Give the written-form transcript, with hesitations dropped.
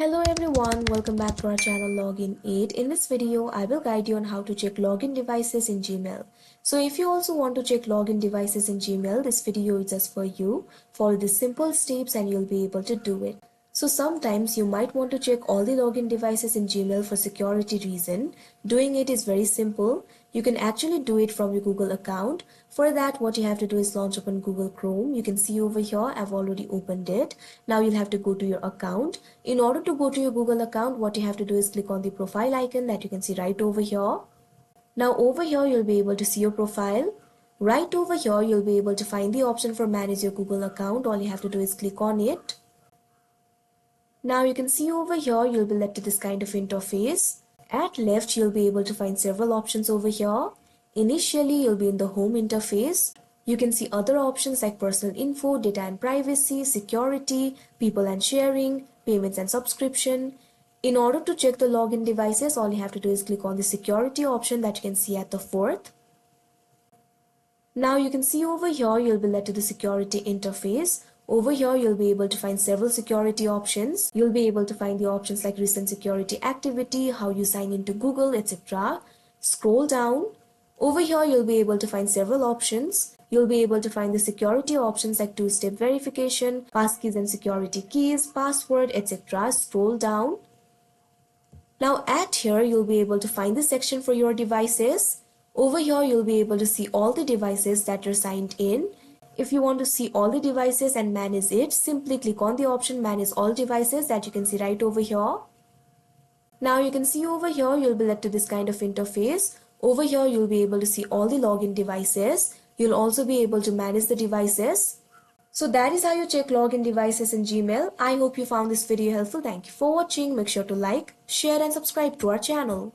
Hello everyone, welcome back to our channel Login 8. In this video, I will guide you on how to check login devices in Gmail. So if you also want to check login devices in Gmail, this video is just for you. Follow these simple steps and you'll be able to do it. So sometimes you might want to check all the login devices in Gmail for security reason. Doing it is very simple. You can actually do it from your Google account. For that, what you have to do is launch open Google Chrome. You can see over here, I've already opened it. Now you'll have to go to your account. In order to go to your Google account, what you have to do is click on the profile icon that you can see right over here. Now over here, you'll be able to see your profile. Right over here, you'll be able to find the option for manage your Google account. All you have to do is click on it. Now you can see over here, you'll be led to this kind of interface. At left, you'll be able to find several options over here. Initially, you'll be in the home interface. You can see other options like personal info, data and privacy, security, people and sharing, payments and subscription. In order to check the login devices, all you have to do is click on the security option that you can see at the fourth. Now you can see over here, you'll be led to the security interface. Over here, you'll be able to find several security options. You'll be able to find the options like recent security activity, how you sign into Google, etc. Scroll down. Over here, you'll be able to find several options. You'll be able to find the security options like two-step verification, passkeys and security keys, password, etc. Scroll down. Now at here, you'll be able to find the section for your devices. Over here, you'll be able to see all the devices that are signed in. If you want to see all the devices and manage it, simply click on the option manage all devices that you can see right over here. Now you can see over here, you'll be led to this kind of interface. Over here, you'll be able to see all the login devices. You'll also be able to manage the devices. So that is how you check login devices in Gmail. I hope you found this video helpful. Thank you for watching. Make sure to like, share and subscribe to our channel.